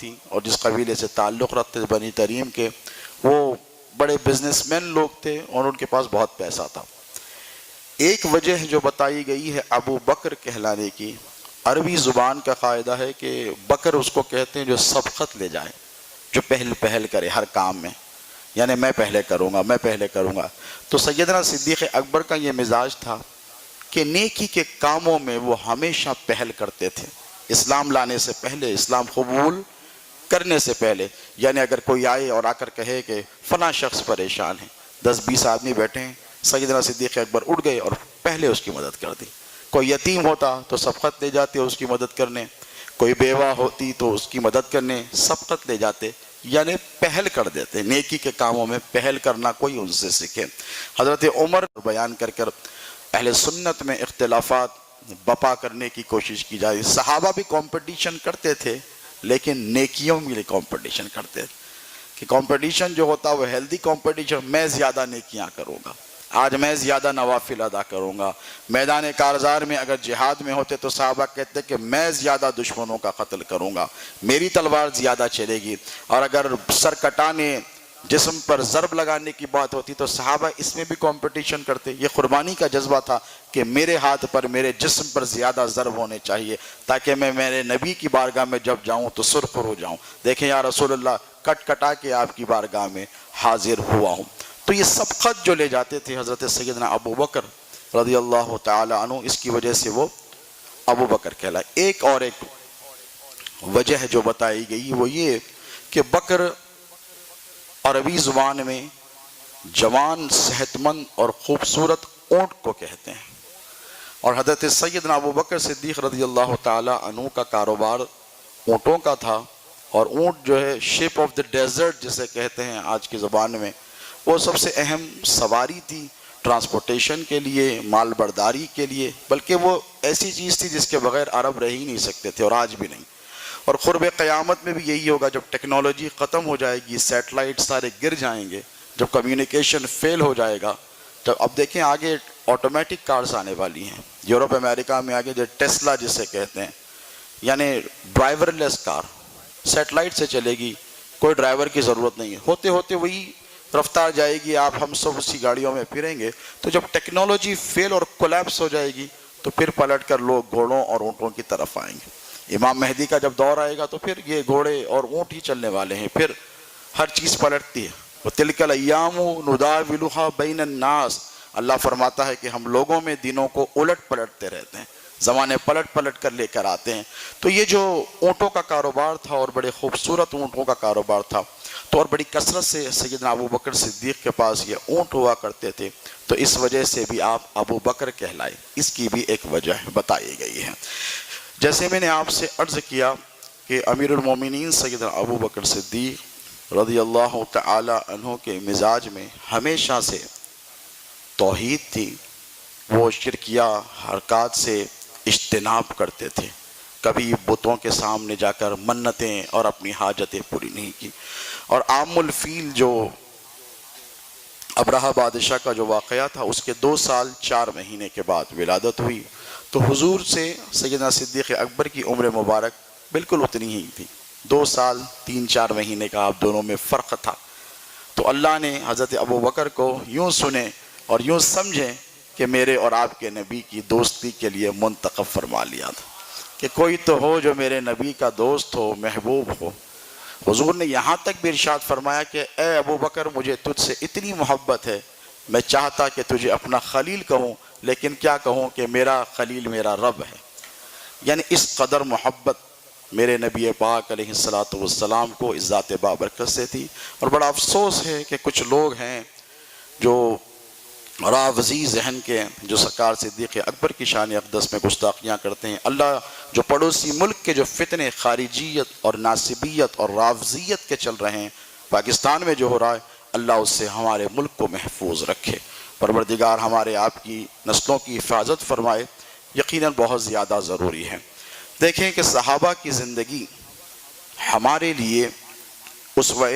تھی اور جس قبیلے سے تعلق رکھتے تھے بنی تریم کے، وہ بڑے بزنس مین لوگ تھے اور ان کے پاس بہت پیسہ تھا۔ ایک وجہ جو بتائی گئی ہے ابو بکر کہلانے کی، عربی زبان کا قاعدہ ہے کہ بکر اس کو کہتے ہیں جو سبقت لے جائے، جو پہل کرے ہر کام میں، یعنی میں پہلے کروں گا۔ تو سیدنا صدیق اکبر کا یہ مزاج تھا کہ نیکی کے کاموں میں وہ ہمیشہ پہل کرتے تھے، اسلام لانے سے پہلے، اسلام قبول کرنے سے پہلے۔ یعنی اگر کوئی آئے اور آ کر کہے کہ فلاں شخص پریشان ہے، 10-20 آدمی بیٹھے ہیں، سیدنا صدیق اکبر اٹھ گئے اور پہلے اس کی مدد کر دی۔ کوئی یتیم ہوتا تو سبقت لے جاتے اس کی مدد کرنے، کوئی بیوہ ہوتی تو اس کی مدد کرنے سبقت لے جاتے، یعنی پہل کر دیتے۔ نیکی کے کاموں میں پہل کرنا کوئی ان سے سیکھے۔ حضرت عمر بیان کر اہل سنت میں اختلافات بپا کرنے کی کوشش کی جائے۔ صحابہ بھی کمپٹیشن کرتے تھے لیکن نیکیوں میں بھی کمپٹیشن کرتے تھے کہ کمپٹیشن جو ہوتا وہ ہیلدی کمپٹیشن، میں زیادہ نیکیاں کروں گا، آج میں زیادہ نوافل ادا کروں گا۔ میدان کارزار میں اگر جہاد میں ہوتے تو صحابہ کہتے کہ میں زیادہ دشمنوں کا قتل کروں گا، میری تلوار زیادہ چلے گی۔ اور اگر سر کٹانے، جسم پر ضرب لگانے کی بات ہوتی تو صحابہ اس میں بھی کمپٹیشن کرتے۔ یہ قربانی کا جذبہ تھا کہ میرے ہاتھ پر، میرے جسم پر زیادہ ضرب ہونے چاہیے تاکہ میں میرے نبی کی بارگاہ میں جب جاؤں تو سرخر ہو جاؤں، دیکھیں یا رسول اللہ کٹا کے آپ کی بارگاہ میں حاضر ہوا ہوں۔ تو یہ سبقت جو لے جاتے تھے حضرت سیدنا ابو بکر رضی اللہ تعالی عنہ، اس کی وجہ سے وہ ابو بکر کہلائے۔ ایک وجہ جو بتائی گئی وہ یہ کہ بکر عربی زبان میں جوان، صحت مند اور خوبصورت اونٹ کو کہتے ہیں، اور حضرت سیدنا ابو بکر صدیق رضی اللہ تعالی عنہ کا کاروبار اونٹوں کا تھا، اور اونٹ جو ہے شپ آف دا ڈیزرٹ جسے کہتے ہیں آج کی زبان میں، وہ سب سے اہم سواری تھی ٹرانسپورٹیشن کے لیے، مال برداری کے لیے، بلکہ وہ ایسی چیز تھی جس کے بغیر عرب رہ ہی نہیں سکتے تھے اور آج بھی نہیں۔ اور قرب قیامت میں بھی یہی ہوگا، جب ٹیکنالوجی ختم ہو جائے گی، سیٹلائٹ سارے گر جائیں گے، جب کمیونیکیشن فیل ہو جائے گا، جب اب دیکھیں آگے آٹومیٹک کارز آنے والی ہیں، یورپ امریکہ میں آگے جو ٹیسلا جسے کہتے ہیں، یعنی ڈرائیور لیس کار، سیٹلائٹ سے چلے گی، کوئی ڈرائیور کی ضرورت نہیں ہے، ہوتے ہوتے وہی رفتار جائے گی، آپ ہم سب اسی گاڑیوں میں پھریں گے۔ تو جب ٹیکنالوجی فیل اور کولیپس ہو جائے گی تو پھر پلٹ کر لوگ گھوڑوں اور اونٹوں کی طرف آئیں گے۔ امام مہدی کا جب دور آئے گا تو پھر یہ گھوڑے اور اونٹ ہی چلنے والے ہیں، پھر ہر چیز پلٹتی ہے۔ وَتِلْكَ الْأَيَّامُ نُدَاوِلُهَا بَيْنَ النَّاسِ، اللہ فرماتا ہے کہ ہم لوگوں میں دنوں کو الٹ پلٹتے رہتے ہیں، زمانے پلٹ کر لے کر آتے ہیں۔ تو یہ جو اونٹوں کا کاروبار تھا اور بڑے خوبصورت اونٹوں کا کاروبار تھا، تو اور بڑی کثرت سے سیدنا ابو بکر صدیق کے پاس یہ اونٹ ہوا کرتے تھے، تو اس وجہ سے بھی آپ ابو بکر کہلائے۔ اس کی بھی ایک وجہ بتائی گئی ہے۔ جیسے میں نے آپ سے عرض کیا کہ امیر المومنین سیدنا ابو بکر صدیق رضی اللہ تعالی عنہ کے مزاج میں ہمیشہ سے توحید تھی، وہ شرکیہ حرکات سے اجتناب کرتے تھے، کبھی بتوں کے سامنے جا کر منتیں اور اپنی حاجتیں پوری نہیں کی۔ اور عام الفیل جو ابرہہ بادشاہ کا جو واقعہ تھا، اس کے 2 سال 4 مہینے کے بعد ولادت ہوئی، تو حضور سے سیدنا صدیق اکبر کی عمر مبارک بالکل اتنی ہی تھی، 2 سال 3-4 مہینے کا آپ دونوں میں فرق تھا۔ تو اللہ نے حضرت ابو بکر کو یوں سنے اور یوں سمجھیں کہ میرے اور آپ کے نبی کی دوستی کے لیے منتخب فرما لیا تھا کہ کوئی تو ہو جو میرے نبی کا دوست ہو، محبوب ہو۔ حضور نے یہاں تک بھی ارشاد فرمایا کہ اے ابو بکر، مجھے تجھ سے اتنی محبت ہے، میں چاہتا کہ تجھے اپنا خلیل کہوں، لیکن کیا کہوں کہ میرا خلیل میرا رب ہے۔ یعنی اس قدر محبت میرے نبی پاک علیہ السلام کو اس ذات بابرکت سے تھی۔ اور بڑا افسوس ہے کہ کچھ لوگ ہیں جو راوزی ذہن کے، جو سرکار صدیق اکبر کی شان اقدس میں گستاخیاں کرتے ہیں۔ اللہ جو پڑوسی ملک کے جو فتنے خارجیت اور ناصبیت اور راوزیت کے چل رہے ہیں، پاکستان میں جو ہو رہا ہے، اللہ اس سے ہمارے ملک کو محفوظ رکھے، پروردگار ہمارے آپ کی نسلوں کی حفاظت فرمائے، یقیناً بہت زیادہ ضروری ہے۔ دیکھیں کہ صحابہ کی زندگی ہمارے لیے اسوہ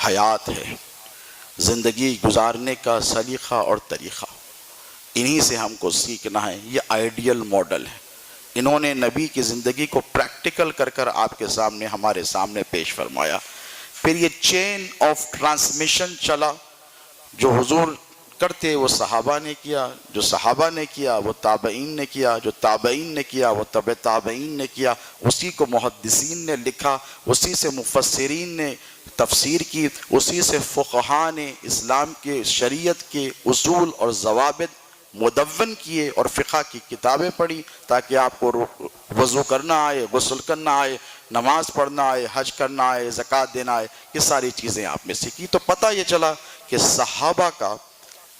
حیات ہے، زندگی گزارنے کا سلیقہ اور طریقہ، انہی سے ہم کو سیکھنا ہے۔ یہ آئیڈیل ماڈل ہے، انہوں نے نبی کی زندگی کو پریکٹیکل کر کر آپ کے سامنے ہمارے سامنے پیش فرمایا۔ پھر یہ چین آف ٹرانسمیشن چلا، جو حضور کرتے وہ صحابہ نے کیا، جو صحابہ نے کیا وہ تابعین نے کیا، جو تابعین نے کیا وہ تبع تابعین نے کیا، اسی کو محدثین نے لکھا، اسی سے مفسرین نے تفسیر کی، اسی سے فقہاء نے اسلام کے شریعت کے اصول اور ضوابط مدون کیے اور فقہ کی کتابیں پڑھی تاکہ آپ کو وضو کرنا آئے، غسل کرنا آئے، نماز پڑھنا آئے، حج کرنا آئے، زکوٰۃ دینا آئے، یہ ساری چیزیں آپ میں سیکھی۔ تو پتہ یہ چلا کہ صحابہ کا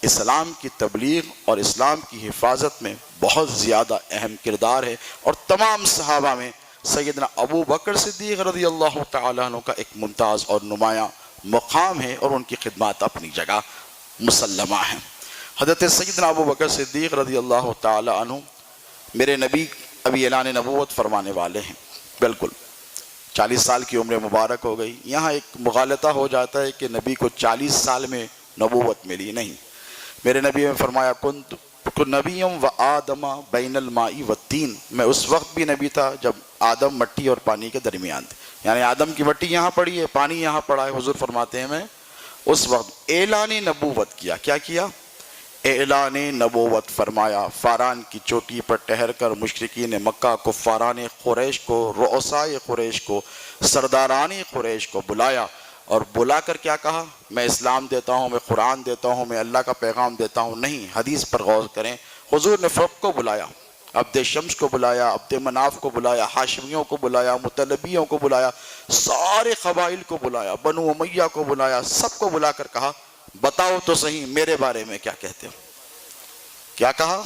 اسلام کی تبلیغ اور اسلام کی حفاظت میں بہت زیادہ اہم کردار ہے، اور تمام صحابہ میں سیدنا ابو بکر صدیق رضی اللہ تعالیٰ عنہ کا ایک ممتاز اور نمایاں مقام ہے، اور ان کی خدمات اپنی جگہ مسلمہ ہیں۔ حضرت سیدنا ابو بکر صدیق رضی اللہ تعالیٰ عنہ میرے نبی ابھی اعلان نبوت فرمانے والے ہیں، بالکل 40 سال کی عمر مبارک ہو گئی۔ یہاں ایک مغالطہ ہو جاتا ہے کہ نبی کو 40 سال میں نبوت ملی، نہیں، میرے نبی نے فرمایا کنت نبیم و آدم بین الماء والتین، میں اس وقت بھی نبی تھا جب آدم مٹی اور پانی کے درمیان تھے، یعنی آدم کی مٹی یہاں پڑی ہے، پانی یہاں پڑا ہے۔ حضور فرماتے ہیں میں اس وقت اعلان نبوت کیا۔ کیا کیا؟ اعلان نبوت فرمایا۔ فاران کی چوٹی پر ٹہر کر مشرکین مکہ، کفاران قریش کو، رؤسائے قریش کو، سرداران قریش کو بلایا، اور بلا کر کیا کہا؟ میں اسلام دیتا ہوں، میں قرآن دیتا ہوں، میں اللہ کا پیغام دیتا ہوں، نہیں، حدیث پر غور کریں۔ حضور نے فرق کو بلایا، عبد شمس کو بلایا، عبد مناف کو بلایا، ہاشمیوں کو بلایا، مطلبیوں کو بلایا، سارے قبائل کو بلایا، بنو امیہ کو بلایا، سب کو بلا کر کہا بتاؤ تو صحیح میرے بارے میں کیا کہتے ہو؟ کیا کہا؟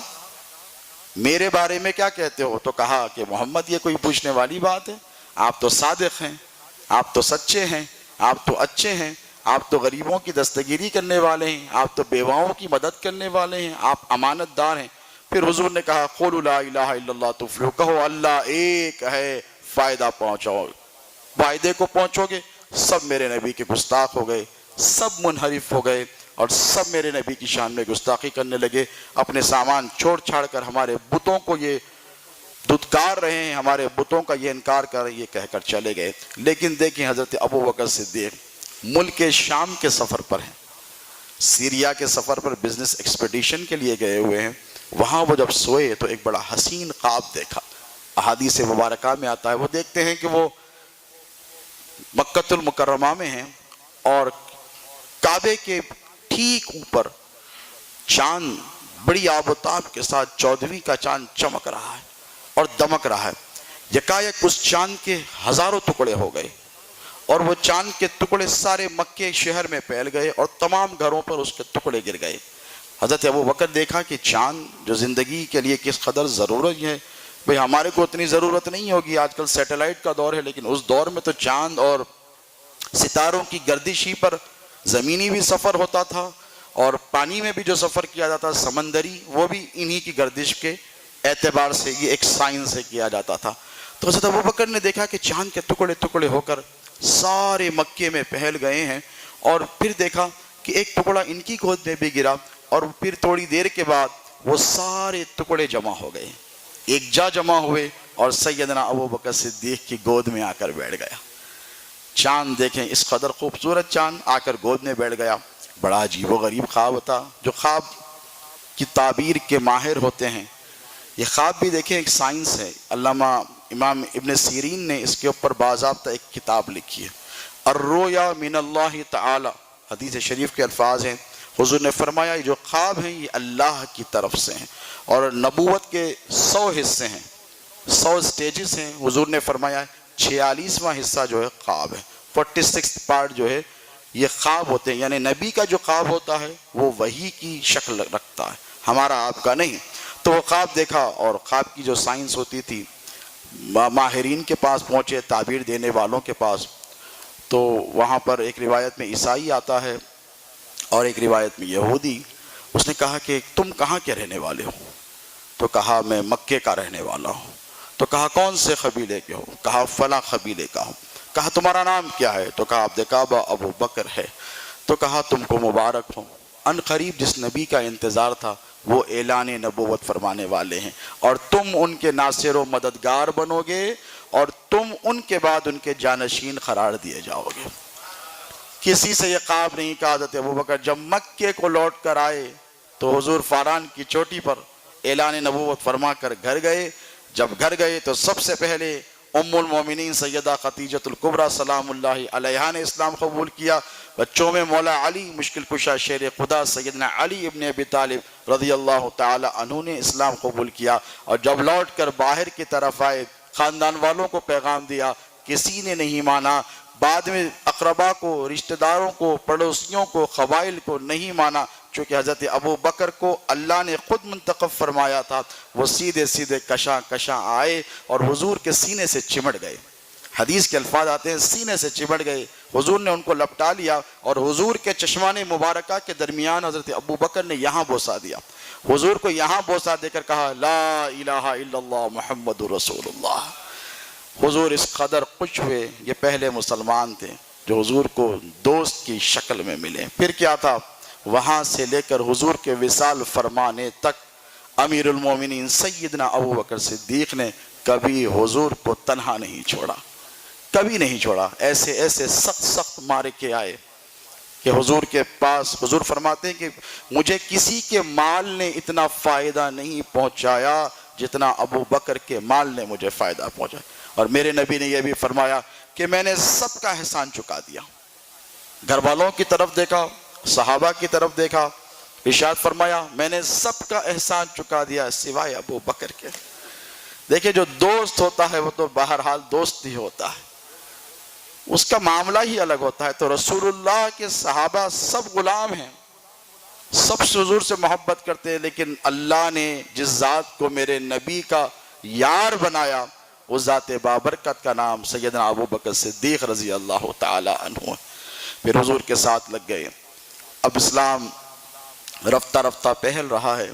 میرے بارے میں کیا کہتے ہو؟ تو کہا کہ محمد یہ کوئی پوچھنے والی بات ہے، آپ تو صادق ہیں، آپ تو سچے ہیں، آپ تو اچھے ہیں، آپ تو غریبوں کی دستگیری کرنے والے ہیں، آپ تو بیواؤں کی مدد کرنے والے ہیں، آپ امانت دار ہیں۔ پھر حضور نے کہا قولوا لا الہ الا اللہ تفلحوا، کہو اللہ ایک ہے، فائدہ پہنچاؤ، فائدے کو پہنچو گے۔ سب میرے نبی کے گستاخ ہو گئے، سب منحرف ہو گئے، اور سب میرے نبی کی شان میں گستاخی کرنے لگے، اپنے سامان چھوڑ چھاڑ کر ہمارے بتوں کو یہ دھتکار رہے ہیں، ہمارے بتوں کا یہ انکار کر رہے ہیں، یہ کہہ کر چلے گئے۔ لیکن دیکھیں حضرت ابو بکر صدیق ملک شام کے سفر پر ہیں، سیریا کے سفر پر بزنس ایکسپیڈیشن کے لیے گئے ہوئے ہیں۔ وہاں وہ جب سوئے تو ایک بڑا حسین خواب دیکھا، احادیث مبارکہ میں آتا ہے۔ وہ دیکھتے ہیں کہ وہ مکہ المکرمہ میں ہیں، اور کعبے کے ٹھیک اوپر چاند بڑی آب و تاب کے ساتھ 14ویں کا چاند چمک رہا ہے اور دمک رہا ہے۔ یکایک اس چاند کے ہزاروں ٹکڑے ہو گئے، اور وہ چاند کے ٹکڑے سارے مکے شہر میں پھیل گئے، اور تمام گھروں پر اس کے ٹکڑے گر گئے۔ حضرت ابو بکر دیکھا کہ چاند جو زندگی کے لیے کس قدر ضرورت ہے، بھئی ہمارے کو اتنی ضرورت نہیں ہوگی، آج کل سیٹلائٹ کا دور ہے، لیکن اس دور میں تو چاند اور ستاروں کی گردش ہی پر زمینی بھی سفر ہوتا تھا، اور پانی میں بھی جو سفر کیا جاتا سمندری، وہ بھی انہی کی گردش کے اعتبار سے یہ ایک سائنس سے کیا جاتا تھا۔ تو حضرت ابو بکر نے دیکھا کہ چاند کے ٹکڑے ٹکڑے ہو کر سارے مکے میں پھیل گئے ہیں، اور پھر دیکھا کہ ایک ٹکڑا ان کی گود میں بھی گرا، اور پھر تھوڑی دیر کے بعد وہ سارے ٹکڑے جمع ہو گئے، ایک جا جمع ہوئے، اور سیدنا ابو بکر صدیق کی گود میں آ کر بیٹھ گیا۔ چاند دیکھیں اس قدر خوبصورت چاند آ کر گود میں بیٹھ گیا۔ بڑا عجیب و غریب خواب تھا۔ جو خواب کی تعبیر کے ماہر ہوتے ہیں، یہ خواب بھی دیکھیں ایک سائنس ہے۔ علامہ امام ابن سیرین نے اس کے اوپر باضابطہ ایک کتاب لکھی ہے، الرؤیا من اللہ تعالی، حدیث شریف کے الفاظ ہیں۔ حضور نے فرمایا یہ جو خواب ہیں یہ اللہ کی طرف سے ہیں، اور نبوت کے 100 حصے ہیں، 100 سٹیجز ہیں۔ حضور نے فرمایا 46واں حصہ جو ہے خواب ہے، 46 پارٹ جو ہے یہ خواب ہوتے ہیں، یعنی نبی کا جو خواب ہوتا ہے وہ وحی کی شکل رکھتا ہے، ہمارا آپ کا نہیں۔ تو وہ خواب دیکھا، اور خواب کی جو سائنس ہوتی تھی، ماہرین کے پاس پہنچے، تعبیر دینے والوں کے پاس، تو وہاں پر ایک روایت میں عیسائی آتا ہے اور ایک روایت میں یہودی۔ اس نے کہا کہ تم کہاں کے رہنے والے ہو؟ تو کہا میں مکے کا رہنے والا ہوں۔ تو کہا کون سے قبیلے کے ہو؟ کہا فلاں قبیلے کا ہوں۔ کہا تمہارا نام کیا ہے؟ تو کہا عبد کعبہ ابو بکر ہے۔ تو کہا تم کو مبارک ہو، ان قریب جس نبی کا انتظار تھا وہ اعلان نبوت فرمانے والے ہیں، اور تم ان کے ناصر و مددگار بنو گے، اور تم ان کے بعد ان کے جانشین قرار دیے جاؤ گے۔ کسی سے یہ خواب نہیں کہا حضرت ابوبکر جب مکے کو لوٹ کر آئے تو حضور فاران کی چوٹی پر اعلان نبوت فرما کر گھر گئے۔ جب گھر گئے تو سب سے پہلے ام المومنین سیدہ خدیجہ الکبریٰ سلام اللہ علیہا نے اسلام قبول کیا۔ بچوں میں مولا علی مشکل کشا شیر خدا سیدنا علی ابن ابی طالب رضی اللہ تعالی عنہ نے اسلام قبول کیا، اور جب لوٹ کر باہر کی طرف آئے خاندان والوں کو پیغام دیا، کسی نے نہیں مانا۔ بعد میں اقربا کو، رشتہ داروں کو، پڑوسیوں کو، قبائل کو نہیں مانا، چونکہ حضرت ابو بکر کو اللہ نے خود منتخب فرمایا تھا۔ وہ سیدھے سیدھے کشاں کشاں آئے اور حضور کے سینے سے چمٹ گئے۔ حدیث کے الفاظ آتے ہیں سینے سے چمٹ گئے، حضور نے ان کو لپٹا لیا، اور حضور کے چشمان مبارکہ کے درمیان حضرت ابو بکر نے یہاں بوسہ دیا۔ حضور کو یہاں بوسہ دے کر کہا لا الہ الا اللہ محمد رسول اللہ۔ حضور اس قدر خوش ہوئے، یہ پہلے مسلمان تھے جو حضور کو دوست کی شکل میں ملے۔ پھر کیا تھا، وہاں سے لے کر حضور کے وصال فرمانے تک امیر المومنین سیدنا ابو بکر صدیق نے کبھی حضور کو تنہا نہیں چھوڑا، کبھی نہیں چھوڑا۔ ایسے ایسے سخت سخت مارکے آئے کہ حضور کے پاس حضور فرماتے ہیں کہ مجھے کسی کے مال نے اتنا فائدہ نہیں پہنچایا جتنا ابو بکر کے مال نے مجھے فائدہ پہنچایا۔ اور میرے نبی نے یہ بھی فرمایا کہ میں نے سب کا احسان چکا دیا۔ گھر والوں کی طرف دیکھا، صحابہ کی طرف دیکھا، ارشاد فرمایا میں نے سب کا احسان چکا دیا سوائے ابو بکر کے۔ دیکھیں جو دوست ہوتا ہے وہ تو بہرحال دوست ہی ہوتا ہے، اس کا معاملہ ہی الگ ہوتا ہے۔ تو رسول اللہ کے صحابہ سب غلام ہیں، سب حضور سے محبت کرتے ہیں، لیکن اللہ نے جس ذات کو میرے نبی کا یار بنایا اس ذات بابرکت کا نام سیدنا ابو بکر صدیق رضی اللہ تعالی عنہ۔ پھر حضور کے ساتھ لگ گئے۔ اب اسلام رفتہ رفتہ پھیل رہا ہے،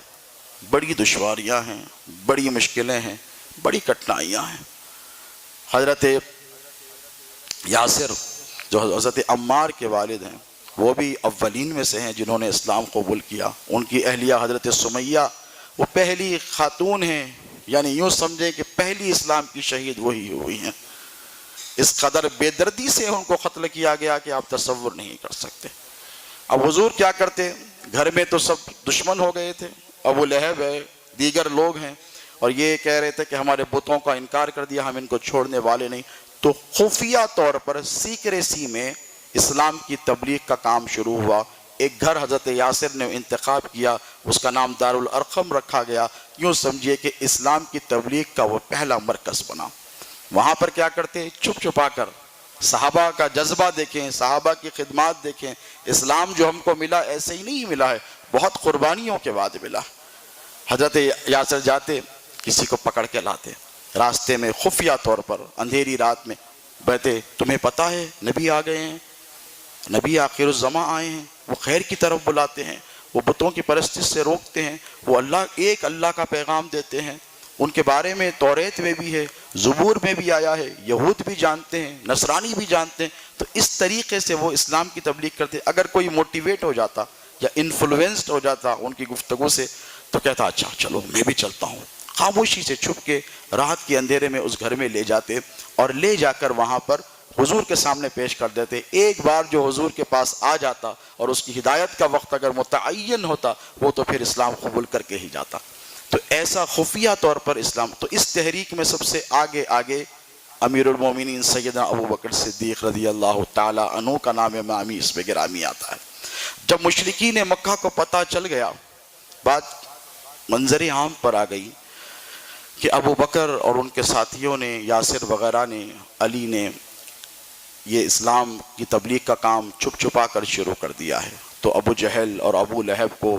بڑی دشواریاں ہیں، بڑی مشکلیں ہیں، بڑی کٹھنائیاں ہیں۔ حضرت یاسر جو حضرت عمار کے والد ہیں وہ بھی اولین میں سے ہیں جنہوں نے اسلام قبول کیا۔ ان کی اہلیہ حضرت سمیہ وہ پہلی خاتون ہیں، یعنی یوں سمجھے کہ پہلی اسلام کی شہید وہی ہوئی ہیں۔ اس قدر بے دردی سے ان کو قتل کیا گیا کہ آپ تصور نہیں کر سکتے۔ اب حضور کیا کرتے، گھر میں تو سب دشمن ہو گئے تھے، ابو لہب ہے، دیگر لوگ ہیں، اور یہ کہہ رہے تھے کہ ہمارے بتوں کا انکار کر دیا، ہم ان کو چھوڑنے والے نہیں۔ تو خفیہ طور پر سیکریسی میں اسلام کی تبلیغ کا کام شروع ہوا۔ ایک گھر حضرت یاسر نے انتخاب کیا، اس کا نام دارالارقم رکھا گیا۔ یوں سمجھیے کہ اسلام کی تبلیغ کا وہ پہلا مرکز بنا۔ وہاں پر کیا کرتے، چھپ چھپا کر صحابہ کا جذبہ دیکھیں، صحابہ کی خدمات دیکھیں۔ اسلام جو ہم کو ملا ایسے ہی نہیں ملا ہے، بہت قربانیوں کے بعد ملا۔ حضرت یاسر جاتے، کسی کو پکڑ کے لاتے، راستے میں خفیہ طور پر اندھیری رات میں بیٹھے، تمہیں پتہ ہے نبی آ گئے ہیں، نبی آخر الزماں آئے ہیں۔ وہ خیر کی طرف بلاتے ہیں، وہ بتوں کی پرستش سے روکتے ہیں، وہ ایک اللہ کا پیغام دیتے ہیں۔ ان کے بارے میں توریت میں بھی ہے، زبور میں بھی آیا ہے، یہود بھی جانتے ہیں، نصرانی بھی جانتے ہیں۔ تو اس طریقے سے وہ اسلام کی تبلیغ کرتے۔ اگر کوئی موٹیویٹ ہو جاتا یا انفلوئنسڈ ہو جاتا ان کی گفتگو سے تو کہتا اچھا چلو میں بھی چلتا ہوں۔ خاموشی سے چھپ کے رات کے اندھیرے میں اس گھر میں لے جاتے اور لے جا کر وہاں پر حضور کے سامنے پیش کر دیتے۔ ایک بار جو حضور کے پاس آ جاتا اور اس کی ہدایت کا وقت اگر متعین ہوتا وہ تو پھر اسلام قبول کر کے ہی جاتا۔ تو ایسا خفیہ طور پر اسلام، تو اس تحریک میں سب سے آگے امیر المومنین سیدنا ابو بکر صدیق رضی اللہ تعالی عنہ کا نام مامی اس میں گرامی آتا ہے۔ جب مشرکین مکہ کو پتہ چل گیا، بات منظر عام پر آ گئی کہ ابو بکر اور ان کے ساتھیوں نے، یاسر وغیرہ نے، علی نے یہ اسلام کی تبلیغ کا کام چھپ چھپا کر شروع کر دیا ہے، تو ابو جہل اور ابو لہب کو،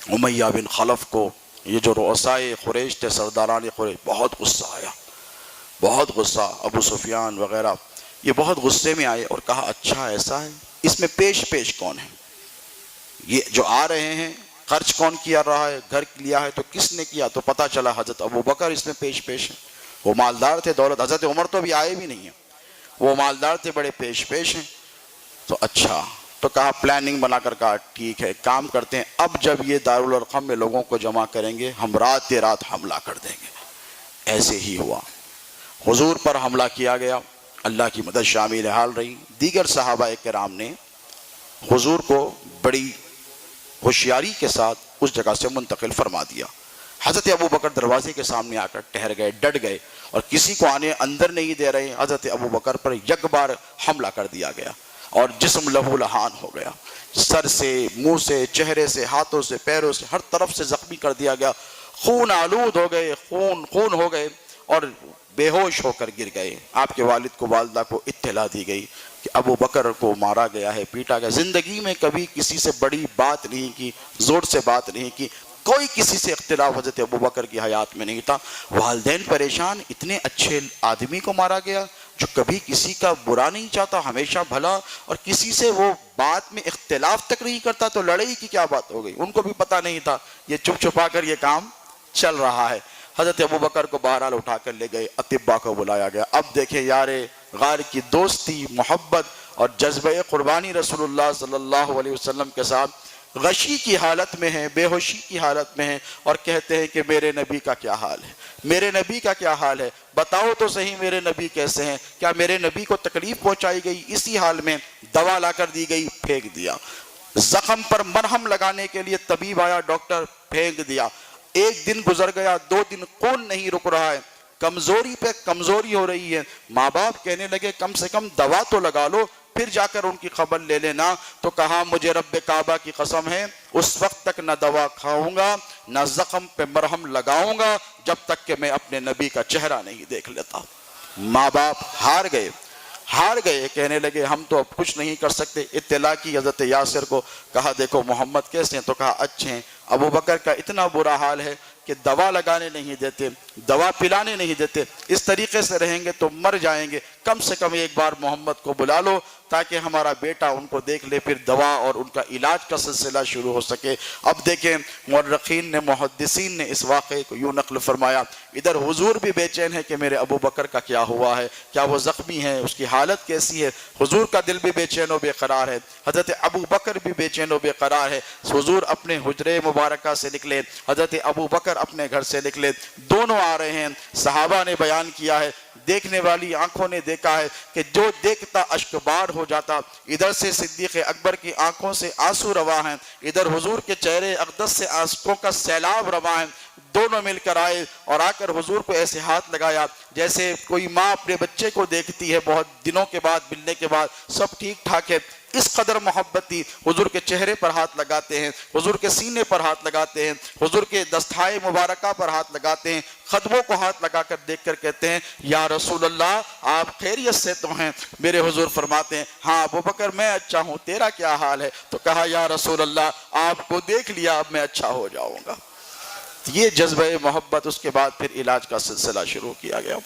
امیہ بن خلف کو، یہ جو رؤسائے قریش تھے، سرداران قریش، بہت غصہ آیا، بہت غصہ۔ ابو سفیان وغیرہ یہ بہت غصے میں آئے اور کہا اچھا ایسا ہے، اس میں پیش کون ہے؟ یہ جو آ رہے ہیں خرچ کون کیا رہا ہے، گھر لیا ہے تو کس نے کیا؟ تو پتہ چلا حضرت ابو بکر اس میں پیش ہیں، وہ مالدار تھے، دولت، حضرت عمر تو ابھی آئے بھی نہیں ہیں، وہ مالدار تھے، بڑے پیش ہیں۔ تو اچھا تو کہا پلاننگ بنا کر کہا ٹھیک ہے کام کرتے ہیں، اب جب یہ دارالارقم میں لوگوں کو جمع کریں گے ہم رات رات حملہ کر دیں گے۔ ایسے ہی ہوا، حضور پر حملہ کیا گیا، اللہ کی مدد شامل حال رہی۔ دیگر صحابہ کرام نے حضور کو بڑی ہوشیاری کے ساتھ اس جگہ سے منتقل فرما دیا۔ حضرت ابوبکر دروازے کے سامنے آ کر ٹھہر گئے، ڈٹ گئے، اور کسی کو آنے اندر نہیں دے رہے۔ حضرت ابوبکر پر یک بار حملہ کر دیا گیا اور جسم لہو لہان ہو گیا، سر سے، منہ سے، چہرے سے، ہاتھوں سے، پیروں سے، ہر طرف سے زخمی کر دیا گیا، خون آلود ہو گئے، خون ہو گئے اور بے ہوش ہو کر گر گئے۔ آپ کے والد کو، والدہ کو اطلاع دی گئی کہ ابو بکر کو مارا گیا ہے، پیٹا گیا۔ زندگی میں کبھی کسی سے بڑی بات نہیں کی، زور سے بات نہیں کی، کوئی کسی سے اختلاف حضرت ابو بکر کی حیات میں نہیں تھا۔ والدین پریشان، اتنے اچھے آدمی کو مارا گیا جو کبھی کسی کا برا نہیں چاہتا، ہمیشہ بھلا، اور کسی سے وہ بات میں اختلاف تک نہیں کرتا، تو لڑائی کی کیا بات ہو گئی؟ ان کو بھی پتہ نہیں تھا، یہ چھپ چھپا کر یہ کام چل رہا ہے۔ حضرت ابوبکر کو بہرحال اٹھا کر لے گئے، اطباء کو بلایا گیا۔ اب دیکھیں یار غار کی دوستی، محبت اور جذبہ قربانی رسول اللہ صلی اللہ علیہ وسلم کے ساتھ غشی کی حالت میں ہیں، بے ہوشی کی حالت میں ہیں، اور کہتے ہیں کہ میرے نبی کا کیا حال ہے، میرے نبی کا کیا حال ہے، بتاؤ تو صحیح میرے نبی کیسے ہیں، کیا میرے نبی کو تکلیف پہنچائی گئی؟ اسی حال میں دوا لا کر دی گئی، پھینک دیا۔ زخم پر مرہم لگانے کے لیے طبیب آیا، ڈاکٹر، پھینک دیا۔ ایک دن گزر گیا، 2 دن، خون نہیں رک رہا ہے، کمزوری پہ کمزوری ہو رہی ہے۔ ماں باپ کہنے لگے کم سے کم دوا تو لگا لو، پھر جا کر ان کی خبر لے لینا۔ تو کہا مجھے رب کعبہ کی قسم ہے اس وقت تک نہ دوا کھاؤں گا نہ زخم پہ مرہم لگاؤں گا جب تک کہ میں اپنے نبی کا چہرہ نہیں دیکھ لیتا۔ ماں باپ ہار گئے، کہنے لگے ہم تو اب کچھ نہیں کر سکتے۔ اطلاع کی حضرت یاسر کو، کہا دیکھو محمد کیسے ہیں؟ تو کہا اچھے ہیں۔ ابو بکر کا اتنا برا حال ہے کہ دوا لگانے نہیں دیتے، دوا پلانے نہیں دیتے، اس طریقے سے رہیں گے تو مر جائیں گے، کم سے کم ایک بار محمد کو بلا لو تاکہ ہمارا بیٹا ان کو دیکھ لے، پھر دوا اور ان کا علاج کا سلسلہ شروع ہو سکے۔ اب دیکھیں مورخین نے، محدثین نے اس واقعے کو یوں نقل فرمایا، ادھر حضور بھی بے چین ہے کہ میرے ابو بکر کا کیا ہوا ہے، کیا وہ زخمی ہے، اس کی حالت کیسی ہے، حضور کا دل بھی بے چین و بے قرار ہے، حضرت ابو بکر بھی بے چین و بے قرار ہے۔ حضور اپنے حجرے مبارکہ سے نکلے، حضرت ابو بکر اپنے گھر سے نکلے، دونوں آ رہے ہیں۔ صحابہ نے بیان کیا ہے، دیکھنے والی آنکھوں نے دیکھا ہے کہ جو دیکھتا اشک بار ہو جاتا۔ ادھر سے صدیق اکبر کی آنکھوں سے آنسو رواں ہیں، ادھر حضور کے چہرے اقدس سے آنسوؤں کا سیلاب رواں ہے۔ دونوں مل کر آئے اور آ کر حضور کو ایسے ہاتھ لگایا جیسے کوئی ماں اپنے بچے کو دیکھتی ہے بہت دنوں کے بعد، ملنے کے بعد، سب ٹھیک ٹھاک ہے۔ اس قدر محبت تھی، حضور کے چہرے پر ہاتھ لگاتے ہیں، حضور کے سینے پر ہاتھ لگاتے ہیں، حضور کے دستہائے مبارکہ پر ہاتھ لگاتے ہیں، خدموں کو ہاتھ لگا کر دیکھ کر کہتے ہیں یا رسول اللہ آپ خیریت سے تو ہیں؟ میرے حضور فرماتے ہیں ہاں ابو بکر میں اچھا ہوں، تیرا کیا حال ہے؟ تو کہا یا رسول اللہ آپ کو دیکھ لیا اب میں اچھا ہو جاؤں گا۔ یہ جذبہ محبت، اس کے بعد پھر علاج کا سلسلہ شروع کیا گیا۔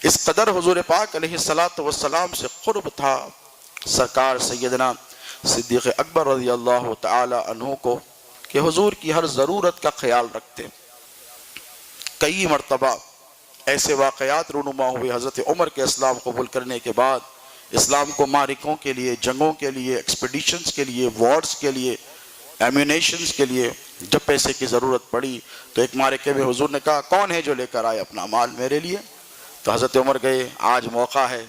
اس قدر حضور پاک علیہ الصلوۃ والسلام سے قرب تھا سرکار سیدنا صدیق اکبر رضی اللہ تعالی عنہ کو کہ حضور کی ہر ضرورت کا خیال رکھتے۔ کئی مرتبہ ایسے واقعات رونما ہوئے حضرت عمر کے اسلام قبول کرنے کے بعد، اسلام کو معرکوں کے لیے، جنگوں کے لیے، ایکسپیڈیشنز کے لیے، وارز کے لیے، ایمونیشنز کے لیے جب پیسے کی ضرورت پڑی تو ایک معرکے میں حضور نے کہا کون ہے جو لے کر آئے اپنا مال میرے لیے؟ تو حضرت عمر گئے، آج موقع ہے،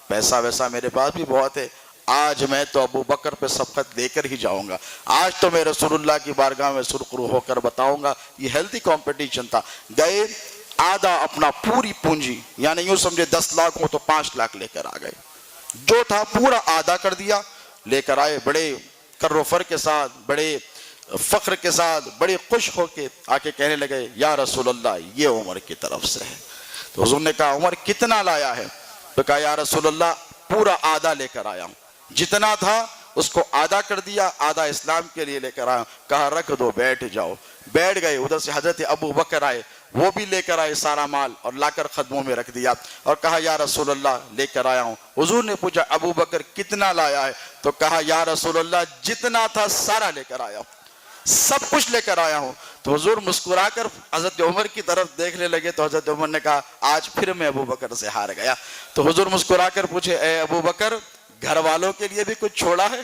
پیسہ ویسا میرے پاس بھی بہت ہے، آج میں تو ابو بکر پہ سبقت دے کر ہی جاؤں گا، آج تو میں رسول اللہ کی بارگاہ میں سرخرو ہو کر بتاؤں گا۔ یہ ہیلتھی کمپٹیشن تھا۔ گئے، آدھا اپنا پوری پونجی، یعنی یوں سمجھے 10 لاکھ ہو تو 5 لاکھ لے کر آ گئے، جو تھا پورا آدھا کر دیا، لے کر آئے، بڑے کر و فر کے ساتھ، بڑے فخر کے ساتھ، بڑے خوش ہو کے آ کے کہنے لگے یا رسول اللہ یہ عمر کی طرف سے ہے۔ تو حضور نے کہا عمر کتنا لایا ہے؟ تو کہا یا رسول اللہ پورا آدھا لے کر آیا ہوں، جتنا تھا اس کو آدھا کر دیا، آدھا اسلام کے لیے لے کر آیا ہوں۔ کہا رکھ دو، بیٹھ جاؤ۔ بیٹھ گئے، ادھر سے حضرت ابو بکر آئے، وہ بھی لے کر آئے سارا مال اور لا کر خدموں میں رکھ دیا اور کہا یا رسول اللہ لے کر آیا ہوں۔ حضور نے پوچھا ابو بکر کتنا لایا ہے؟ تو کہا یا رسول اللہ جتنا تھا سارا لے کر آیا ہوں، سب کچھ لے کر آیا ہوں۔ تو حضور مسکرا کر حضرت عمر کی طرف دیکھنے لگے تو حضرت عمر نے کہا آج پھر میں ابو بکر سے ہار گیا۔ تو حضور مسکرا کر پوچھے اے ابو بکر گھر والوں کے لیے بھی کچھ چھوڑا ہے؟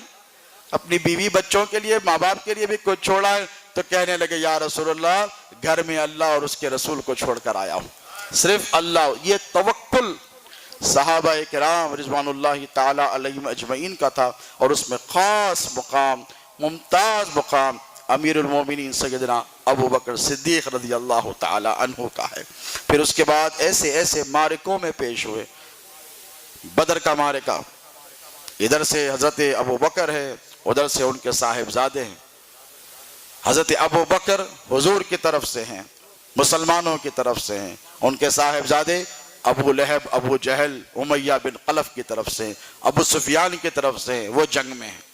اپنی بیوی بچوں کے لیے ماں باپ کے لیے بھی کچھ چھوڑا ہے تو کہنے لگے یا رسول اللہ گھر میں اللہ اور اس کے رسول کو چھوڑ کر آیا ہوں، صرف اللہ۔ یہ توکل صحابہ کرام رضوان اللہ تعالی علیہم اجمعین کا تھا، اور اس میں خاص مقام، ممتاز مقام امیر المومنین سیدنا ابو بکر صدیق رضی اللہ تعالی عنہ کا ہے۔ پھر اس کے بعد ایسے ایسے معرکوں میں پیش ہوئے، بدر کا معرکہ، ادھر سے حضرت ابو بکر ہے، ادھر سے ان کے صاحبزادے ہیں۔ حضرت ابو بکر حضور کی طرف سے ہیں، مسلمانوں کی طرف سے ہیں، ان کے صاحبزادے ابو لہب، ابو جہل، امیہ بن خلف کی طرف سے، ابو سفیان کی طرف سے ہیں، وہ جنگ میں ہیں۔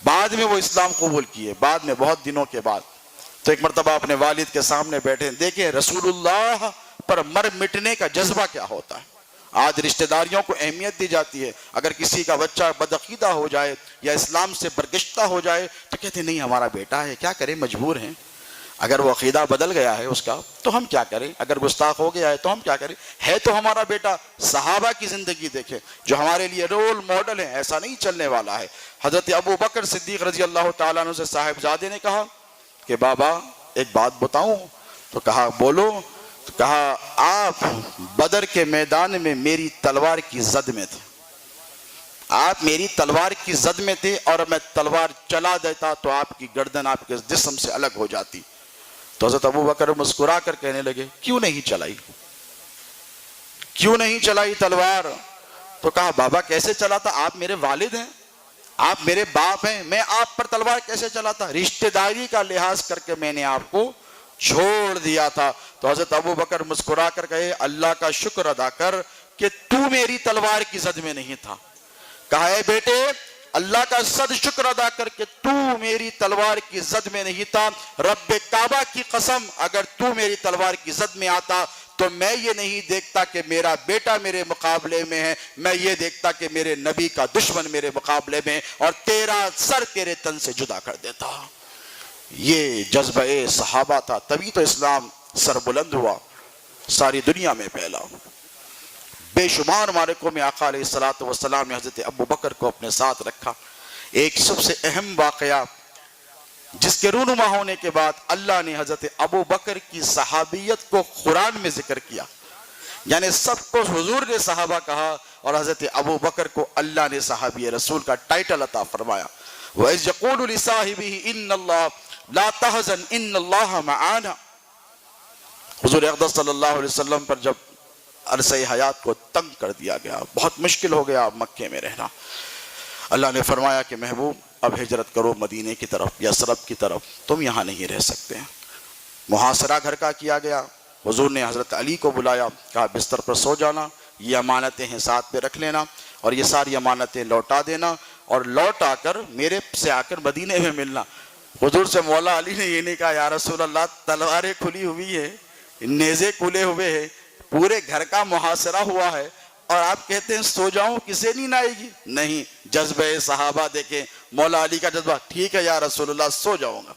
بعد میں وہ اسلام قبول کیے، بعد میں بہت دنوں کے بعد۔ تو ایک مرتبہ اپنے والد کے سامنے بیٹھے، دیکھیں رسول اللہ پر مر مٹنے کا جذبہ کیا ہوتا ہے۔ آج رشتہ داریوں کو اہمیت دی جاتی ہے، اگر کسی کا بچہ بدعقیدہ ہو جائے یا اسلام سے برگشتہ ہو جائے تو کہتے ہیں نہیں ہمارا بیٹا ہے، کیا کریں مجبور ہیں۔ اگر وہ عقیدہ بدل گیا ہے اس کا تو ہم کیا کریں، اگر گستاخ ہو گیا ہے تو ہم کیا کریں، ہے تو ہمارا بیٹا۔ صحابہ کی زندگی دیکھیں جو ہمارے لیے رول ماڈل ہیں، ایسا نہیں چلنے والا ہے۔ حضرت ابو بکر صدیق رضی اللہ تعالیٰ عنہ سے صاحبزادے نے کہا کہ بابا ایک بات بتاؤں؟ تو کہا بولو۔ تو کہا آپ بدر کے میدان میں میری تلوار کی زد میں تھے، آپ میری تلوار کی زد میں تھے، اور میں تلوار چلا دیتا تو آپ کی گردن آپ کے جسم سے الگ ہو جاتی۔ تو حضرت ابو بکر مسکرا کر کہنے لگے کیوں نہیں چلائی، کیوں نہیں چلائی تلوار؟ تو کہا بابا کیسے چلاتا، آپ میرے والد ہیں، آپ میرے باپ ہیں، میں آپ پر تلوار کیسے چلاتا؟ رشتہ داری کا لحاظ کر کے میں نے آپ کو چھوڑ دیا تھا۔ تو حضرت ابو بکر مسکرا کر کہے اللہ کا شکر ادا کر کہ تو میری تلوار کی زد میں نہیں تھا۔ کہا اے بیٹے اللہ کا صد شکر ادا کر کے تو میری تلوار کی زد میں نہیں تھا، رب کعبہ کی قسم اگر تو میری تلوار کی زد میں آتا تو میں یہ نہیں دیکھتا کہ میرا بیٹا میرے مقابلے میں ہے، میں یہ دیکھتا کہ میرے نبی کا دشمن میرے مقابلے میں، اور تیرا سر تیرے تن سے جدا کر دیتا۔ یہ جذبہ صحابہ تھا، تبھی تو اسلام سربلند ہوا، ساری دنیا میں پھیلا۔ بے شمار معرکوں میں آقا علیہ السلام نے حضرت ابو بکر کو اپنے ساتھ رکھا۔ ایک سب سے اہم واقعہ جس کے رونما ہونے کے بعد اللہ نے حضرت ابو بکر کی صحابیت کو قرآن میں ذکر کیا، یعنی سب کو حضور نے صحابہ کہا اور حضرت ابو بکر کو اللہ نے صحابی رسول کا ٹائٹل عطا فرمایا۔ وَإِذْ يَقُولُ لِصَاحِبِهِ إِنَّ اللَّهَ لَا تَحْزَنْ إِنَّ اللَّهَ مَعَانَا۔ حضور اقدس صلی اللہ علیہ وسلم پر جب عرصہ حیات کو تنگ کر دیا گیا، بہت مشکل ہو گیا مکے میں رہنا، اللہ نے فرمایا کہ محبوب اب ہجرت کرو مدینے کی طرف، یثرب کی طرف، تم یہاں نہیں رہ سکتے۔ محاصرہ گھر کا کیا گیا، حضور نے حضرت علی کو بلایا، کہا بستر پر سو جانا، یہ امانتیں ہیں ساتھ پہ رکھ لینا، اور یہ ساری امانتیں لوٹا دینا، اور لوٹ آ کر میرے سے آ کر مدینے میں ملنا۔ حضور سے مولا علی نے یہ نہیں کہا یا رسول اللہ تلواریں کھلی ہوئی ہے، نیزے کھلے ہوئے ہیں، پورے گھر کا محاصرہ ہوا ہے، اور آپ کہتے ہیں سو جاؤں، کسے نیند آئے گی؟ نہیں، جذبہ صحابہ دیکھیں، مولا علی کا جذبہ، ٹھیک ہے یا رسول اللہ سو جاؤں گا،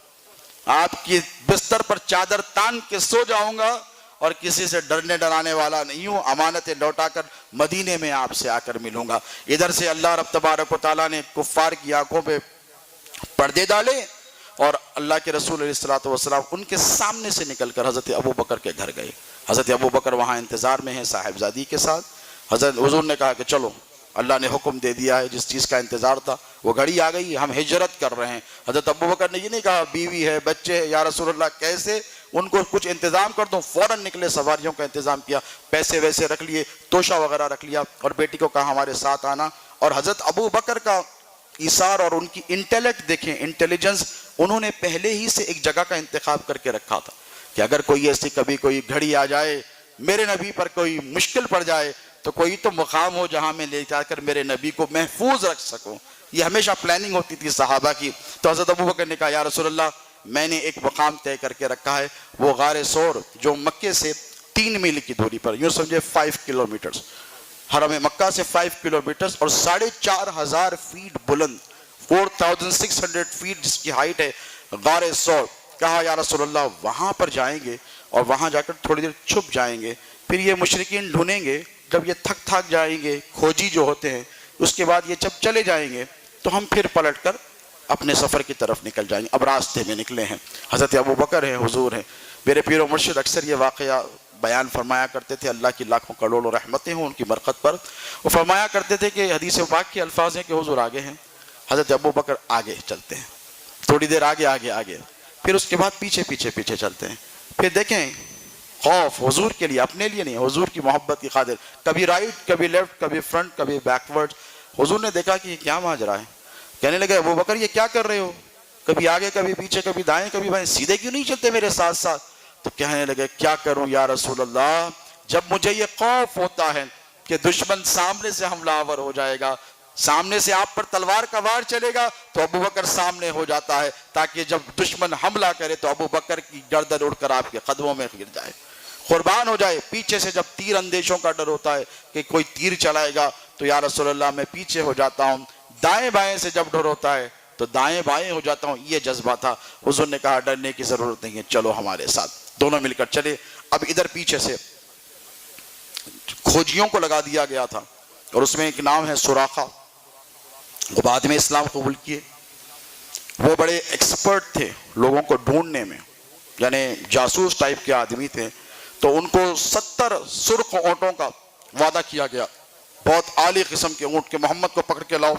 آپ کی بستر پر چادر تان کے سو جاؤں گا، اور کسی سے ڈرنے ڈرانے والا نہیں ہوں، امانتیں لوٹا کر مدینے میں آپ سے آ کر ملوں گا۔ ادھر سے اللہ رب تبارک و تعالیٰ نے کفار کی آنکھوں پہ پردے ڈالے، اور اللہ کے رسول علیہ السلام ان کے سامنے سے نکل کر حضرت ابو بکر کے گھر گئے۔ حضرت ابو بکر وہاں انتظار میں ہیں صاحبزادی کے ساتھ۔ حضرت حضور نے کہا کہ چلو، اللہ نے حکم دے دیا ہے، جس چیز کا انتظار تھا وہ گھڑی آ گئی، ہم ہجرت کر رہے ہیں۔ حضرت ابو بکر نے یہ نہیں کہا بیوی ہے بچے ہے یا رسول اللہ کیسے ان کو کچھ انتظام کر دوں، فوراً نکلے، سواریوں کا انتظام کیا، پیسے ویسے رکھ لیے، توشہ وغیرہ رکھ لیا، اور بیٹی کو کہا ہمارے ساتھ آنا۔ اور حضرت ابو بکر کا ایثار اور ان کی انٹیلیکٹ دیکھیں، انٹیلیجنس، انہوں نے پہلے ہی سے ایک جگہ کا انتخاب کر کے رکھا تھا کہ اگر کوئی ایسی کبھی کوئی گھڑی آ جائے، میرے نبی پر کوئی مشکل پڑ جائے، تو کوئی تو مقام ہو جہاں میں لے جا کر میرے نبی کو محفوظ رکھ سکوں۔ یہ ہمیشہ پلاننگ ہوتی تھی صحابہ کی۔ تو حضرت ابو بکر نے کہا یا رسول اللہ میں نے ایک مقام طے کر کے رکھا ہے، وہ غار سور جو مکے سے 3 میل کی دوری پر، یوں سمجھے 5 کلومیٹرز، حرم مکہ سے 5 کلومیٹرز اور 4,500 فیٹ بلند، 4,600 فیٹ جس کی ہائٹ ہے، غار سور۔ کہا یا رسول اللہ وہاں پر جائیں گے اور وہاں جا کر تھوڑی دیر چھپ جائیں گے، پھر یہ مشرکین ڈھونڈیں گے، جب یہ تھک جائیں گے، کھوجی جو ہوتے ہیں، اس کے بعد یہ جب چلے جائیں گے تو ہم پھر پلٹ کر اپنے سفر کی طرف نکل جائیں گے. اب راستے میں نکلے ہیں, حضرت ابو بکر ہیں, حضور ہیں. میرے پیر و مرشد اکثر یہ واقعہ بیان فرمایا کرتے تھے, اللہ کی لاکھوں کروڑوں رحمتیں ہوں ان کی برکت پر. وہ فرمایا کرتے تھے کہ حدیث پاک کے الفاظ ہیں کہ حضور آگے ہیں, حضرت ابو بکر آگے چلتے ہیں, تھوڑی دیر آگے آگے آگے, پھر اس کے بعد پیچھے پیچھے پیچھے چلتے ہیں. پھر دیکھیں خوف حضور کے لیے, اپنے لیے نہیں, حضور کی محبت کی خاطر, کبھی رائٹ کبھی لیفٹ کبھی فرنٹ کبھی بیکورڈ. حضور نے دیکھا کہ یہ کیا ماجرا ہے, کہنے لگے ابو بکر یہ کیا کر رہے ہو, کبھی آگے کبھی پیچھے کبھی دائیں کبھی بائیں, سیدھے کیوں نہیں چلتے میرے ساتھ ساتھ. تو کہنے لگے کیا کروں یا رسول اللہ, جب مجھے یہ خوف ہوتا ہے کہ دشمن سامنے سے حملہ آور ہو جائے گا, سامنے سے آپ پر تلوار کا وار چلے گا, تو ابو بکر سامنے ہو جاتا ہے تاکہ جب دشمن حملہ کرے تو ابو بکر کی گردن اڑ کر آپ کے قدموں میں گر جائے, قربان ہو جائے. پیچھے سے جب تیر اندیشوں کا ڈر ہوتا ہے کہ کوئی تیر چلائے گا تو یا رسول اللہ میں پیچھے ہو جاتا ہوں. دائیں بائیں سے جب ڈر ہوتا ہے تو دائیں بائیں ہو جاتا ہوں. یہ جذبہ تھا. حضور نے کہا ڈرنے کی ضرورت نہیں ہے, چلو ہمارے ساتھ. دونوں مل کر چلے. اب ادھر پیچھے سے کھوجیوں کو لگا دیا گیا تھا اور اس میں ایک نام ہے سراقہ, وہ بعد میں اسلام قبول کیے. وہ بڑے ایکسپرٹ تھے لوگوں کو ڈھونڈنے میں, یعنی جاسوس ٹائپ کے آدمی تھے. تو ان کو 70 سرخ اونٹوں کا وعدہ کیا گیا, بہت عالی قسم کے اونٹ, کہ محمد کو پکڑ کے لاؤ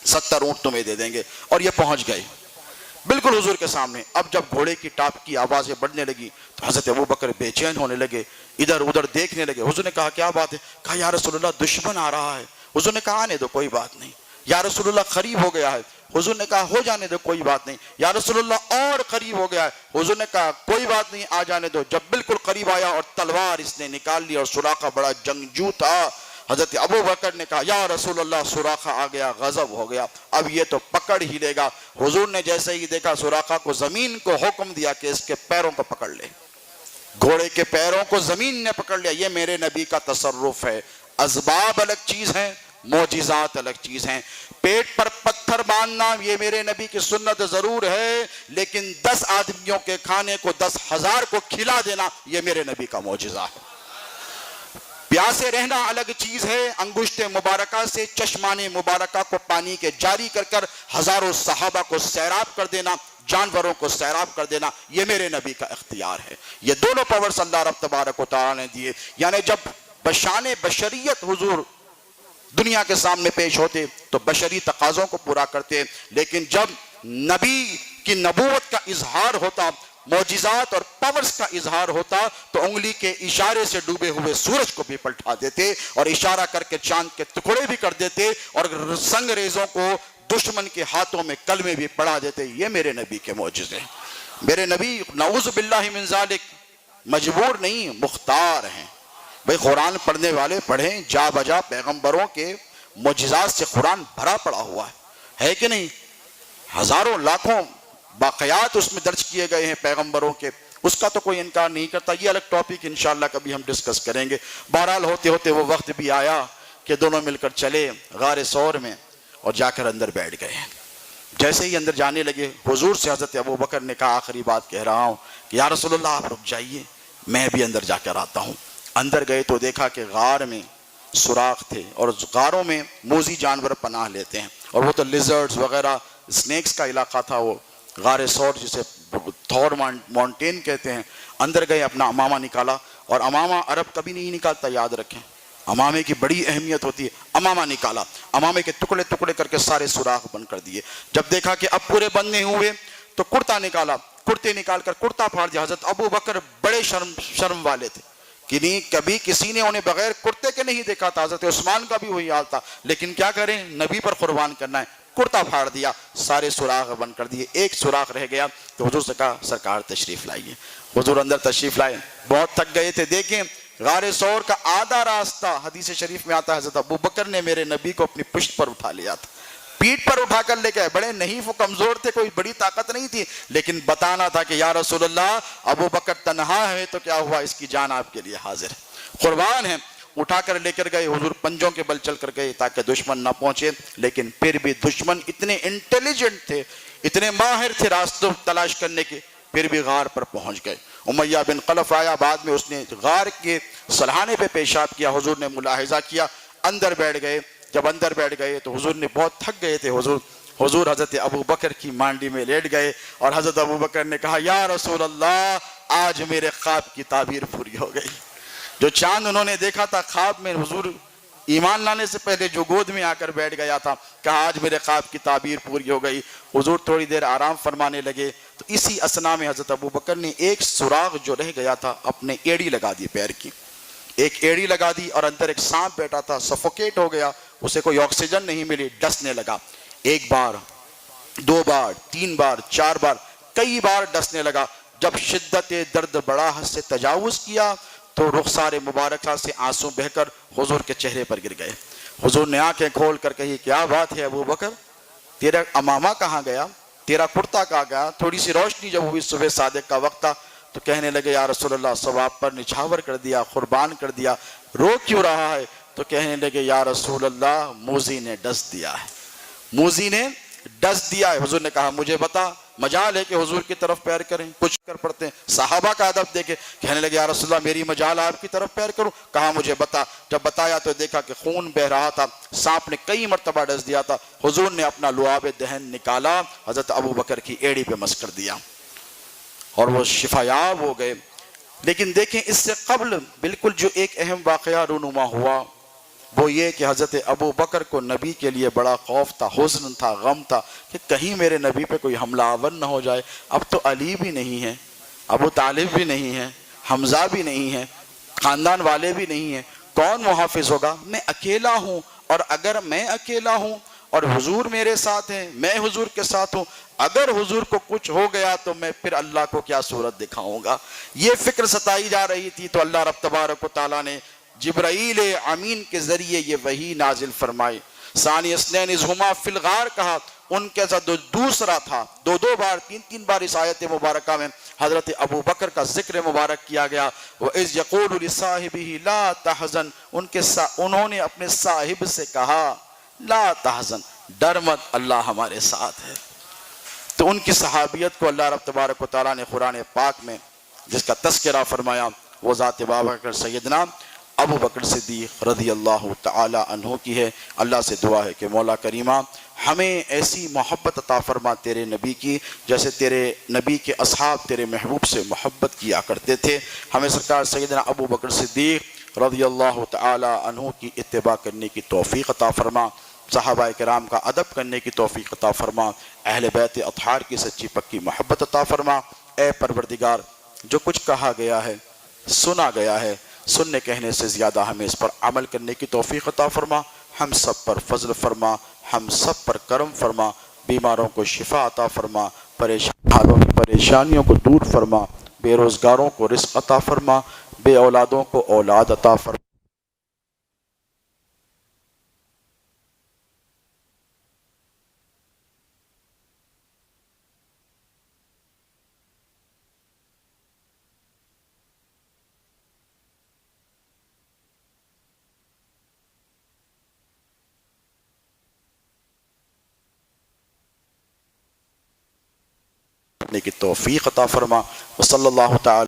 70 اونٹ تمہیں دے دیں گے. اور یہ پہنچ گئے بالکل حضور کے سامنے. اب جب گھوڑے کی ٹاپ کی آوازیں بڑھنے لگی تو حضرت ابو بکر بے چین ہونے لگے, ادھر ادھر دیکھنے لگے. حضور نے کہا کیا بات ہے, کہا یا رسول اللہ دشمن آ رہا ہے. حضور نے کہا آنے دو کوئی بات نہیں. یا رسول اللہ قریب ہو گیا ہے. حضور نے کہا ہو جانے دو کوئی بات نہیں. یا رسول اللہ اور قریب ہو گیا ہے. حضور نے کہا کوئی بات نہیں آ جانے دو. جب بالکل قریب آیا اور تلوار اس نے نکال لی, اور سراقہ بڑا جنگجو تھا, حضرت ابو بکر نے کہا یا رسول اللہ سراقہ آ گیا, غضب ہو گیا, اب یہ تو پکڑ ہی لے گا. حضور نے جیسے ہی دیکھا سراقہ کو, زمین کو حکم دیا کہ اس کے پیروں کو پکڑ لے. گھوڑے کے پیروں کو زمین نے پکڑ لیا. یہ میرے نبی کا تصرف ہے. اسباب الگ چیز ہیں, معجزات الگ چیز ہیں. پیٹ پر پتھر باندھنا یہ میرے نبی کی سنت ضرور ہے, لیکن 10 آدمیوں کے کھانے کو 10,000 کو کھلا دینا یہ میرے نبی کا معجزہ ہے. پیاسے رہنا الگ چیز ہے. انگشت مبارکہ سے چشمان مبارکہ کو پانی کے جاری کر کر ہزاروں صحابہ کو سیراب کر دینا, جانوروں کو سیراب کر دینا, یہ میرے نبی کا اختیار ہے. یہ دونوں پاورز اللہ رب تبارک و تعالی نے دیے. یعنی جب بشان بشریت حضور دنیا کے سامنے پیش ہوتے تو بشری تقاضوں کو پورا کرتے, لیکن جب نبی کی نبوت کا اظہار ہوتا, معجزات اور پاورز کا اظہار ہوتا, تو انگلی کے اشارے سے ڈوبے ہوئے سورج کو بھی پلٹا دیتے, اور اشارہ کر کے چاند کے ٹکڑے بھی کر دیتے, اور سنگریزوں کو دشمن کے ہاتھوں میں کلمے بھی پڑھا دیتے. یہ میرے نبی کے معجزے ہیں. میرے نبی نعوذ باللہ من ذالک مجبور نہیں, مختار ہیں. بھئی قرآن پڑھنے والے پڑھیں, جا بجا پیغمبروں کے معجزات سے قرآن بھرا پڑا ہوا ہے کہ نہیں. ہزاروں لاکھوں باقیات اس میں درج کیے گئے ہیں پیغمبروں کے, اس کا تو کوئی انکار نہیں کرتا. یہ الگ ٹاپک انشاءاللہ کبھی ہم ڈسکس کریں گے. بہرحال ہوتے ہوتے وہ وقت بھی آیا کہ دونوں مل کر چلے غار ثور میں اور جا کر اندر بیٹھ گئے. جیسے ہی اندر جانے لگے, حضور سے حضرت ابو بکر نے کہا آخری بات کہہ رہا ہوں کہ یا رسول اللہ آپ رک جائیے, میں بھی اندر جا کر آتا ہوں. اندر گئے تو دیکھا کہ غار میں سوراخ تھے, اور غاروں میں موذی جانور پناہ لیتے ہیں, اور وہ تو لیزرڈز وغیرہ اسنیکس کا علاقہ تھا. وہ غار ثور جسے تھور ماؤنٹین کہتے ہیں. اندر گئے, اپنا امامہ نکالا, اور امامہ عرب کبھی نہیں نکالتا, یاد رکھیں, امامے کی بڑی اہمیت ہوتی ہے. امامہ نکالا, امامے کے ٹکڑے ٹکڑے کر کے سارے سوراخ بند کر دیے. جب دیکھا کہ اب پورے بند نہیں ہوئے تو کرتا نکالا, کرتے نکال کر کرتا پھاڑ دیا. حضرت ابو بکر بڑے شرم والے تھے کہ نہیں کبھی کسی نے انہیں بغیر کرتے کے نہیں دیکھا تھا. حضرت عثمان کا بھی وہی حال تھا, لیکن کیا کریں, نبی پر قربان کرنا ہے. کرتا پھاڑ دیا, سارے سوراخ بند کر دیے. ایک سوراخ رہ گیا تو حضور سے کہا سرکار تشریف لائیے. حضور اندر تشریف لائے, بہت تھک گئے تھے. دیکھیں غار ثور کا آدھا راستہ حدیث شریف میں آتا ہے حضرت ابو بکر نے میرے نبی کو اپنی پشت پر اٹھا لیا تھا, پیٹ پر اٹھا کر لے گئے. بڑے نحیف و کمزور تھے, کوئی بڑی طاقت نہیں تھی, لیکن بتانا تھا کہ یا رسول اللہ ابو بکر تنہا ہے تو کیا ہوا, اس کی جان آپ کے لیے حاضر ہے, قربان ہے. اٹھا کر لے کر گئے. حضور پنجوں کے بل چل کر گئے تاکہ دشمن نہ پہنچے, لیکن پھر بھی دشمن اتنے انٹیلیجنٹ تھے, اتنے ماہر تھے راستوں تلاش کرنے کے, پھر بھی غار پر پہنچ گئے. امیہ بن خلف آیا, بعد میں اس نے غار کے سلحانے پہ پیشاب کیا. حضور نے ملاحظہ کیا, اندر بیٹھ گئے. جب اندر بیٹھ گئے تو حضور نے بہت تھک گئے تھے, حضور حضور حضرت ابو بکر کی مانڈی میں لیٹ گئے اور حضرت ابو بکر نے کہا یا رسول اللہ آج میرے خواب کی تعبیر پوری ہو گئی۔ جو چاند انہوں نے دیکھا تھا خواب میں، حضور ایمان لانے سے پہلے جو گود میں آ کر بیٹھ گیا تھا، کہا آج میرے خواب کی تعبیر پوری ہو گئی۔ حضور تھوڑی دیر آرام فرمانے لگے تو اسی اثنا میں حضرت ابو بکر نے ایک سراغ جو رہ گیا تھا اپنے ایڑی لگا دی، پیر کی ایک ایڑی لگا دی، اور اندر ایک سانپ بیٹھا تھا، سفوکیٹ ہو گیا، اسے کوئی آکسیجن نہیں ملی، ڈسنے لگا۔ ایک بار، دو بار، تین بار، چار بار، کئی بار ڈسنے لگا۔ جب شدت درد بڑا حد سے تجاوز کیا تو رخسار مبارکہ سے آنسو بہہ کر حضور کے چہرے پر گر گئے۔ حضور نے آنکھیں کھول کر کہی کیا بات ہے ابو بکر، تیرا امامہ کہاں گیا، تیرا کرتا کہاں گیا؟ تھوڑی سی روشنی جب ہوئی، صبح صادق کا وقت تھا، تو کہنے لگے یا رسول اللہ ثواب پر نچھاور کر دیا، قربان کر دیا، رو کیوں رہا ہے؟ تو کہنے لگے یا رسول اللہ موذی نے ڈس دیا ہے، موذی نے ڈس دیا ہے۔ حضور نے کہا مجھے بتا، مجال ہے کہ حضور کی طرف پیر کریں، کچھ کر پڑتے ہیں، صحابہ کا ادب دیکھے۔ کہنے لگے یا رسول اللہ میری مجال آپ کی طرف پیر کروں؟ کہا مجھے بتا۔ جب بتایا تو دیکھا کہ خون بہ رہا تھا، سانپ نے کئی مرتبہ ڈس دیا تھا۔ حضور نے اپنا لعاب دہن نکالا، حضرت ابو بکر کی ایڑی پہ مس کر دیا اور وہ شفایاب ہو گئے۔ لیکن دیکھیں اس سے قبل بالکل جو ایک اہم واقعہ رونما ہوا وہ یہ کہ حضرت ابو بکر کو نبی کے لیے بڑا خوف تھا، حزن تھا، غم تھا کہ کہیں میرے نبی پہ کوئی حملہ آور نہ ہو جائے۔ اب تو علی بھی نہیں ہے، ابو طالب بھی نہیں ہے، حمزہ بھی نہیں ہے، خاندان والے بھی نہیں ہیں، کون محافظ ہوگا؟ میں اکیلا ہوں، اور اگر میں اکیلا ہوں اور حضور میرے ساتھ ہیں، میں حضور کے ساتھ ہوں، اگر حضور کو کچھ ہو گیا تو میں پھر اللہ کو کیا صورت دکھاؤں گا؟ یہ فکر ستائی جا رہی تھی تو اللہ رب تبارک و تعالیٰ نے جبرائیل امین کے ذریعے یہ وحی نازل فرمائی۔ ثانی اثنین اذ ہما فی الغار کہا، ان کے ساتھ دوسرا تھا، دو بار، تین بار اس آیت مبارکہ میں حضرت ابو بکر کا ذکر مبارک کیا گیا۔ وَإِذْ يَقُولُ لِصَاحِبِهِ لَا تَحْزَنْ، انہوں نے اپنے صاحب سے کہا لا تحزن، ڈر مت، اللہ ہمارے ساتھ ہے۔ تو ان کی صحابیت کو اللہ رب تبارک و تعالیٰ نے قرآن پاک میں جس کا تذکرہ فرمایا وہ ذات بابکر سیدنا ابو بکر صدیق رضی اللہ تعالی عنہ کی ہے۔ اللہ سے دعا ہے کہ مولا کریمہ ہمیں ایسی محبت عطا فرما تیرے نبی کی جیسے تیرے نبی کے اصحاب تیرے محبوب سے محبت کیا کرتے تھے۔ ہمیں سرکار سیدنا ابو بکر صدیق رضی اللہ تعالی عنہ کی اتباع کرنے کی توفیق عطا فرما، صحابہ کرام کا ادب کرنے کی توفیق عطا فرما، اہل بیت اطہار کی سچی پکی محبت عطا فرما۔ اے پروردگار جو کچھ کہا گیا ہے، سنا گیا ہے، سننے کہنے سے زیادہ ہمیں اس پر عمل کرنے کی توفیق عطا فرما، ہم سب پر فضل فرما، ہم سب پر کرم فرما، بیماروں کو شفا عطا فرما، پریشانیوں کو دور فرما، بے روزگاروں کو رزق عطا فرما، بے اولادوں کو اولاد عطا فرما۔ کی توفیق عطا فرما۔ وصلی اللہ تعالی